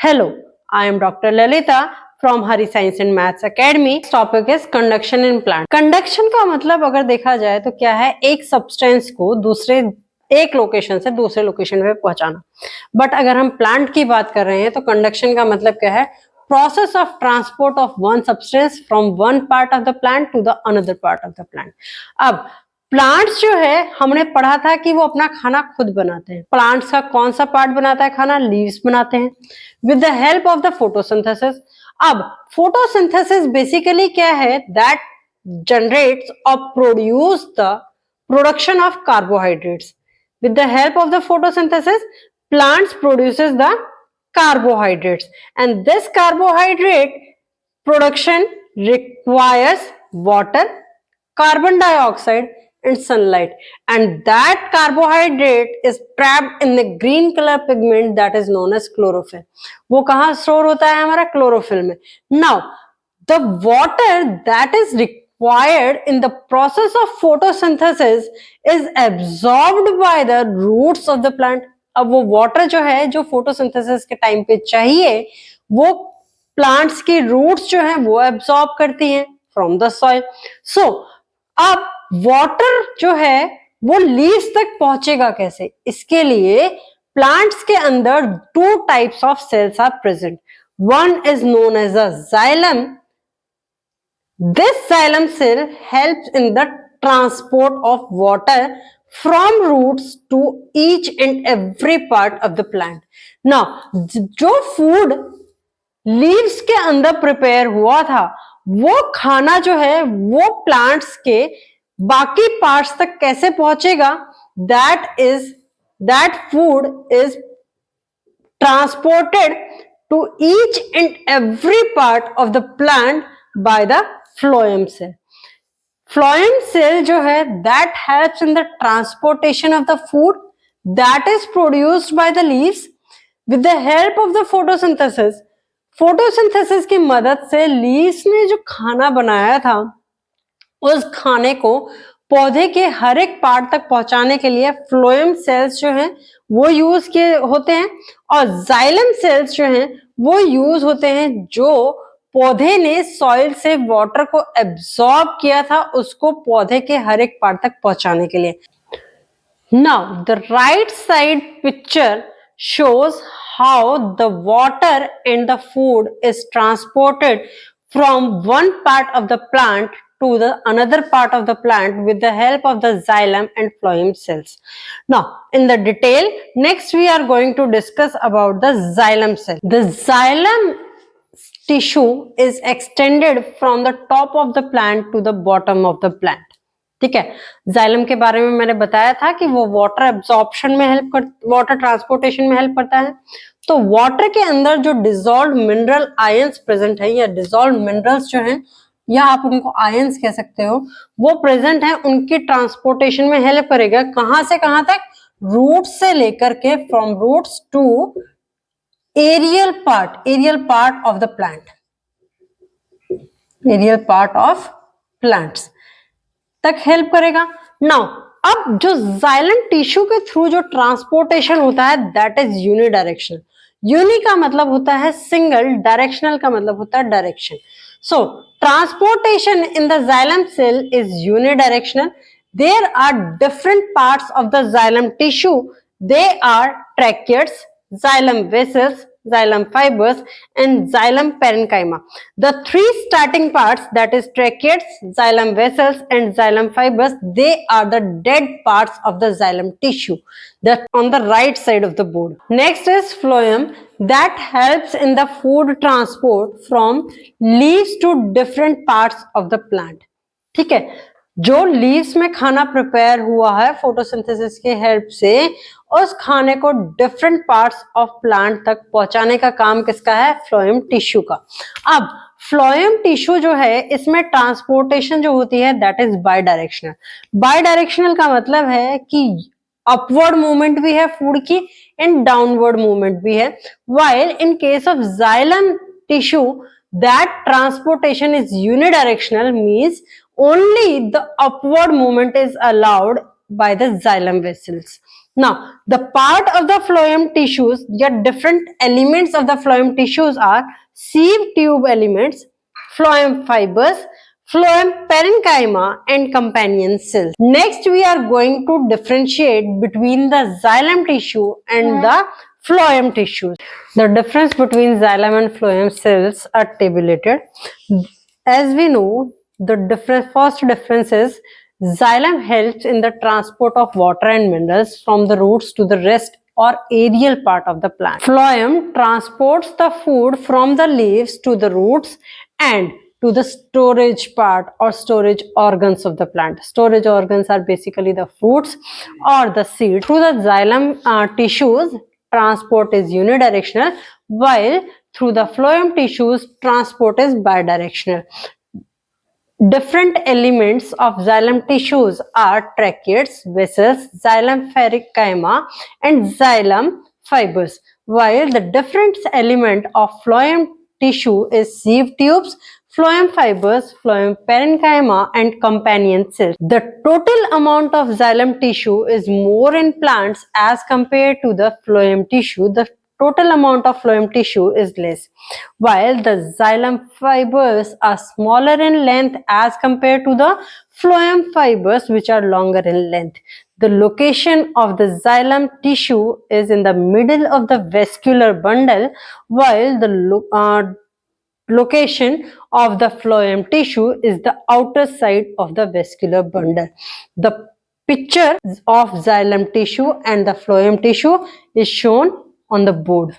Hello, I am Dr. Lalita from Hari Science and Maths Academy. This topic is conduction in plant. Conduction का मतलब अगर देखा जाए तो क्या है, एक सब्सटेंस को दूसरे एक लोकेशन से दूसरे लोकेशन पे पहुंचाना। बट अगर हम प्लांट की बात कर रहे हैं तो कंडक्शन का मतलब क्या है, process of transport of one substance from one part of the plant to the another part of the plant. अब प्लांट्स जो है हमने पढ़ा था कि वो अपना खाना खुद बनाते हैं। प्लांट्स का कौन सा पार्ट बनाता है खाना? लीव्स बनाते हैं with the help of the photosynthesis. अब फोटोसिंथेसिस बेसिकली क्या है? दैट जनरेट्स और produce the production of carbohydrates. With the help of the photosynthesis plants produces the carbohydrates, and this carbohydrate production requires water, carbon dioxide and sunlight, and that carbohydrate is trapped in the green color pigment that is known as chlorophyll. वो कहाँ store होता है? हमारा chlorophyll में. Now the water that is required in the process of photosynthesis is absorbed by the roots of the plant. अब वो water जो है, जो फोटोसिंथेसिस के टाइम पे चाहिए, वो प्लांट्स की रूट्स जो है वो एब्सॉर्ब करती हैं फ्रॉम द सॉइल. सो अब वाटर जो है वो लीव्स तक पहुंचेगा कैसे? इसके लिए प्लांट्स के अंदर two types of cells are present. One is known as a xylem. This xylem cell helps in the transport of water from roots to each and every part of the plant. Now, जो food leaves के अंदर prepare हुआ था, वो खाना जो है वो प्लांट्स के बाकी पार्ट्स तक कैसे पहुंचेगा? that food is transported to each and every part of the plant by the phloem cell. Phloem cell जो है that helps in the transportation of the food that is produced by the leaves with the help of the photosynthesis. Photosynthesis की मदद से leaves ने जो खाना बनाया था, उस खाने को पौधे के हर एक पार्ट तक पहुंचाने के लिए फ्लोएम सेल्स जो हैं वो यूज किए होते हैं, और जाइलम सेल्स जो हैं वो यूज होते हैं जो पौधे ने सॉइल से वाटर को एब्सॉर्ब किया था, उसको पौधे के हर एक पार्ट तक पहुंचाने के लिए. Now the right side picture shows how the water and the food is transported from one part of the plant to the another part of the plant with the help of the xylem and phloem cells. Now in the detail, next we are going to discuss about the xylem cell. The xylem tissue is extended from the top of the plant to the bottom of the plant. ठीक है, xylem के बारे में मैंने बताया था कि वो वाटर एब्जॉर्प्शन में हेल्प कर, वाटर ट्रांसपोर्टेशन में हेल्प करता है. तो वाटर के अंदर जो डिसॉल्व्ड मिनरल आयंस प्रेजेंट है, या डिसॉल्व्ड मिनरल्स जो हैं, या आप उनको आयंस कह सकते हो, वो प्रेजेंट है, उनकी ट्रांसपोर्टेशन में हेल्प करेगा. कहां से कहां तक? रूट्स से लेकर के, from roots to aerial part of the plant, aerial part of plants तक हेल्प करेगा. नाउ अब जो जाइलम टिश्यू के थ्रू जो ट्रांसपोर्टेशन होता है दैट इज यूनिडायरेक्शनल. यूनि का मतलब होता है सिंगल, डायरेक्शनल का मतलब होता है direction. So transportation in the xylem cell is unidirectional. There are different parts of the xylem tissue. They are tracheids, xylem vessels, xylem fibers and xylem parenchyma. The three starting parts, that is tracheids, xylem vessels and xylem fibers, they are the dead parts of the xylem tissue that on the right side of the board. Next is phloem that helps in the food transport from leaves to different parts of the plant. ठीक है, जो leaves में खाना prepare हुआ है photosynthesis के help से, उस खाने को डिफरेंट पार्ट्स ऑफ प्लांट तक पहुंचाने का काम किसका है? फ्लोएम टिश्यू का. अब फ्लोएम टिश्यू जो है, इसमें ट्रांसपोर्टेशन जो होती है that is bidirectional. Bidirectional का मतलब है कि अपवर्ड मूवमेंट भी है फूड की एंड डाउनवर्ड मूवमेंट भी है. While in case of xylem tissue that transportation is unidirectional, means only the upward movement is allowed by the xylem vessels. Now, the part of the phloem tissues, the different elements of the phloem tissues are sieve tube elements, phloem fibers, phloem parenchyma, and companion cells. Next, we are going to differentiate between the xylem tissue and the phloem tissues. The difference between xylem and phloem cells are tabulated. As we know, the first difference is xylem helps in the transport of water and minerals from the roots to the rest or aerial part of the plant. Phloem transports the food from the leaves to the roots and to the storage part or storage organs of the plant. Storage organs are basically the fruits or the seeds. Through the xylem tissues, transport is unidirectional, while through the phloem tissues, transport is bidirectional. Different elements of xylem tissues are tracheids, vessels, xylem parenchyma, and xylem fibers, while the different element of phloem tissue is sieve tubes, phloem fibers, phloem parenchyma, and companion cells. The total amount of xylem tissue is more in plants as compared to the phloem tissue. The total amount of phloem tissue is less, while the xylem fibers are smaller in length as compared to the phloem fibers, which are longer in length. The location of the xylem tissue is in the middle of the vascular bundle, while the location of the phloem tissue is the outer side of the vascular bundle. The picture of xylem tissue and the phloem tissue is shown on the board.